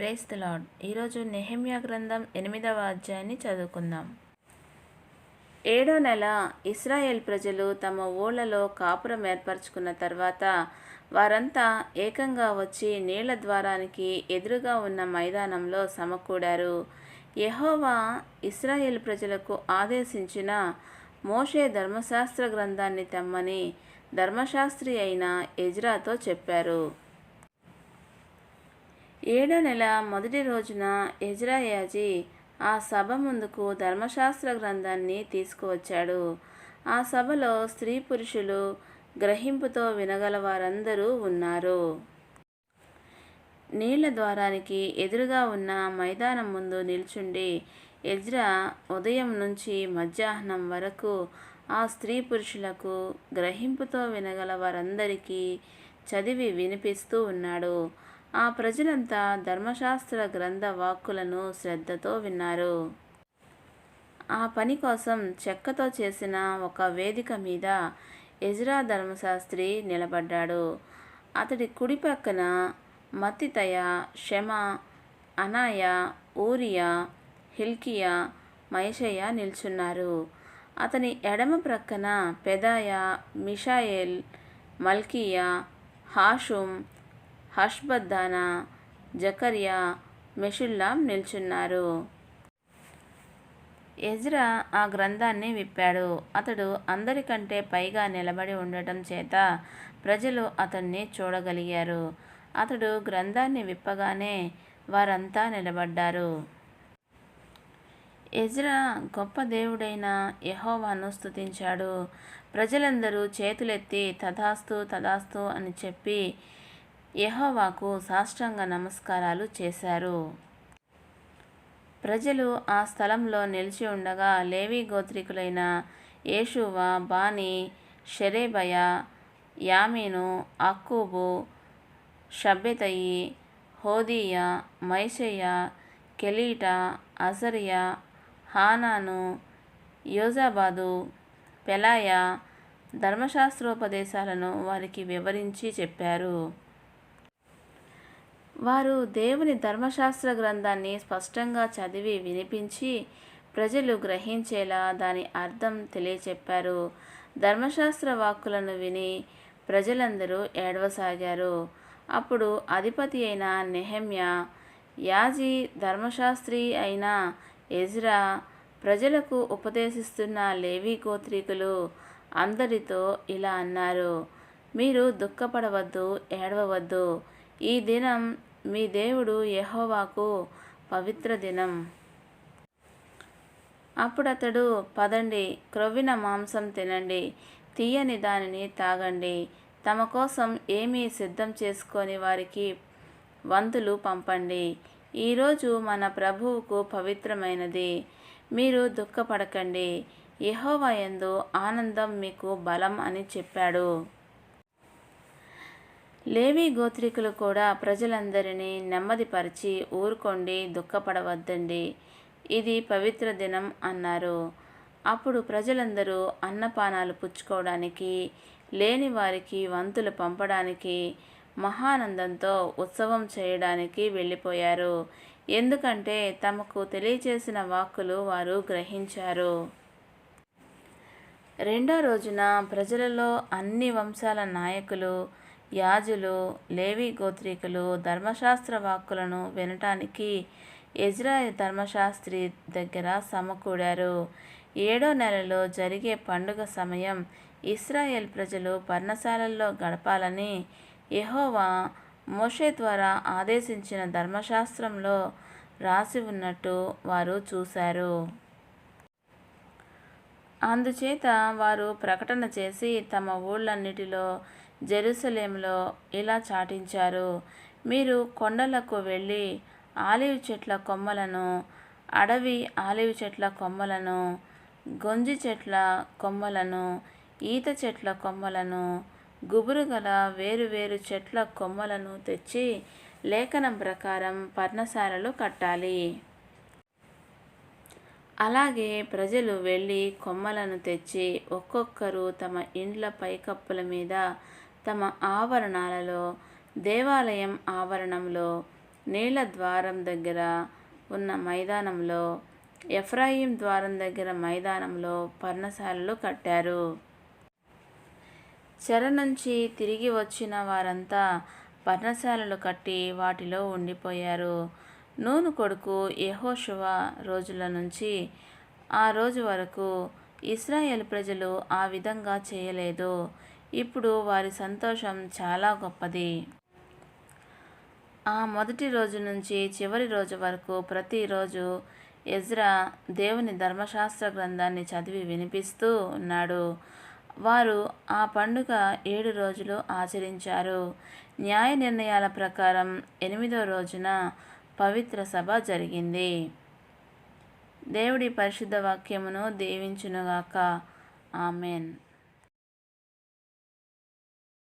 Praise the lord. ఈరోజు నెహెమ్యా గ్రంథం 8వ అధ్యాయాన్ని చదువుకుందాం. 7వ నెల ఇశ్రాయేల్ ప్రజలు తమ ఊళ్ళలో కాపురం ఏర్పరచుకున్న తర్వాత వారంతా ఏకంగా వచ్చి నీళ్ల ద్వారానికి ఎదురుగా ఉన్న మైదానంలో సమకూడారు. యెహోవా ఇశ్రాయేల్ ప్రజలకు ఆదేశించిన మోషే ధర్మశాస్త్ర గ్రంథాన్ని తెమ్మని ధర్మశాస్త్రి అయిన ఎజ్రాతో చెప్పారు. 7వ నెల మొదటి రోజున ఎజ్రా యాజీ ఆ సభ ముందుకు ధర్మశాస్త్ర గ్రంథాన్ని తీసుకువచ్చాడు. ఆ సభలో స్త్రీ పురుషులు గ్రహింపుతో వినగల వారందరూ ఉన్నారు. నీళ్ల ద్వారానికి ఎదురుగా ఉన్న మైదానం ముందు నిల్చుండి ఎజ్రా ఉదయం నుంచి మధ్యాహ్నం వరకు ఆ స్త్రీ పురుషులకు గ్రహింపుతో వినగల వారందరికీ చదివి వినిపిస్తూ ఉన్నాడు. ఆ ప్రజలంతా ధర్మశాస్త్ర గ్రంథ వాక్కులను శ్రద్ధతో విన్నారు. ఆ పని కోసం చెక్కతో చేసిన ఒక వేదిక మీద ఎజ్రా ధర్మశాస్త్రి నిలబడ్డాడు. అతడి కుడి పక్కన మత్తితయ, షెమ, అనాయ, ఊరియా, హిల్కియా, మైషయ నిల్చున్నారు. అతని ఎడమ ప్రక్కన పెదాయ, మిషాయేల్, మల్కీయా, హాషుం, హష్బద్దానా, జకర్యా, మెషుల్లాం నిల్చున్నారు. ఎజ్రా ఆ గ్రంథాన్ని విప్పాడు. అతడు అందరికంటే పైగా నిలబడి ఉండటం చేత ప్రజలు అతన్ని చూడగలిగారు. అతడు గ్రంథాన్ని విప్పగానే వారంతా నిలబడ్డారు. ఎజ్రా గొప్ప దేవుడైన యెహోవాను స్తుతించాడు. ప్రజలందరూ చేతులెత్తి తథాస్తు తథాస్తు అని చెప్పి యెహోవాకు సాష్టాంగ నమస్కారాలు చేశారు. ప్రజలు ఆ స్థలంలో నిలిచి ఉండగా లేవీ గోత్రికులైన యేషూవ, బానీ, షెరేబయ, యామీను, అక్కూబు, షబ్బెతయి, హోదీయ, మైషయ్య, కెలీట, అజర్యా, హానాను, యోజాబాదు, పెలాయ ధర్మశాస్త్రోపదేశాలను వారికి వివరించి చెప్పారు. వారు దేవుని ధర్మశాస్త్ర గ్రంథాన్ని స్పష్టంగా చదివి వినిపించి ప్రజలు గ్రహించేలా దాని అర్థం తెలియచెప్పారు. ధర్మశాస్త్ర వాక్కులను విని ప్రజలందరూ ఏడవసాగారు. అప్పుడు అధిపతి అయిన నెహెమ్యా, యాజీ, ధర్మశాస్త్రి అయిన ఎజ్రా, ప్రజలకు ఉపదేశిస్తున్న లేవీ గోత్రీకులు అందరితో ఇలా అన్నారు: మీరు దుఃఖపడవద్దు, ఏడవవద్దు. ఈ దినం మీ దేవుడు యెహోవాకు పవిత్ర దినం. అప్పుడతడు, పదండి, క్రొవ్విన మాంసం తినండి, తీయని దానిని తాగండి, తమ కోసం ఏమీ సిద్ధం చేసుకోని వారికి వంతులు పంపండి. ఈరోజు మన ప్రభువుకు పవిత్రమైనది. మీరు దుఃఖపడకండి, యెహోవా యందు ఆనందం మీకు బలం అని చెప్పాడు. లేవీ గోత్రికులు కూడా ప్రజలందరినీ నెమ్మదిపరిచి, ఊరుకోండి, దుఃఖపడవద్దండి, ఇది పవిత్ర దినం అన్నారు. అప్పుడు ప్రజలందరూ అన్నపానాలు పుచ్చుకోవడానికి, లేని వారికి వంతులు పంపడానికి, మహానందంతో ఉత్సవం చేయడానికి వెళ్ళిపోయారు. ఎందుకంటే తమకు తెలియచేసిన వాక్కులు వారు గ్రహించారు. 2వ రోజున ప్రజలలో అన్ని వంశాల నాయకులు, యాజులు, లేవీ గోత్రీకులు ధర్మశాస్త్ర వాక్కులను వినటానికి ఎజ్రా ధర్మశాస్త్రి దగ్గర సమకూడారు. 7వ నెలలో జరిగే పండుగ సమయం ఇశ్రాయేల్ ప్రజలు పర్ణశాలల్లో గడపాలని యెహోవా మోషే ద్వారా ఆదేశించిన ధర్మశాస్త్రంలో రాసి ఉన్నట్టు వారు చూశారు. అందుచేత వారు ప్రకటన చేసి తమ ఊళ్ళన్నిటిలో, జెరూసలేములో ఇలా చాటించారు: మీరు కొండలకు వెళ్ళి ఆలివ్ చెట్ల కొమ్మలను, అడవి ఆలివ్ చెట్ల కొమ్మలను, గొంజి చెట్ల కొమ్మలను, ఈత చెట్ల కొమ్మలను, గుబురుగల వేరువేరు చెట్ల కొమ్మలను తెచ్చి లేఖనం ప్రకారం పర్ణశాలలు కట్టాలి. అలాగే ప్రజలు వెళ్ళి కొమ్మలను తెచ్చి ఒక్కొక్కరు తమ ఇండ్ల పైకప్పుల మీద, తమ ఆవరణాలలో, దేవాలయం ఆవరణంలో, నీళ్ల ద్వారం దగ్గర ఉన్న మైదానంలో, ఎఫ్రాయిం ద్వారం దగ్గర మైదానంలో పర్ణశాలలు కట్టారు. చెర నుంచి తిరిగి వచ్చిన వారంతా పర్ణశాలలు కట్టి వాటిలో ఉండిపోయారు. నూను కొడుకు యెహోషువ రోజుల నుంచి ఆ రోజు వరకు ఇశ్రాయేలు ప్రజలు ఆ విధంగా చేయలేదు. ఇప్పుడు వారి సంతోషం చాలా గొప్పది. ఆ మొదటి రోజు నుంచి చివరి రోజు వరకు ప్రతిరోజు ఎజ్రా దేవుని ధర్మశాస్త్ర గ్రంథాన్ని చదివి వినిపిస్తూ ఉన్నాడు. వారు ఆ పండుగ 7 రోజులు ఆచరించారు. న్యాయ నిర్ణయాల ప్రకారం 8వ రోజున పవిత్ర సభ జరిగింది. దేవుడి పరిశుద్ధ వాక్యమును దీవించునుగాక. ఆమెన్.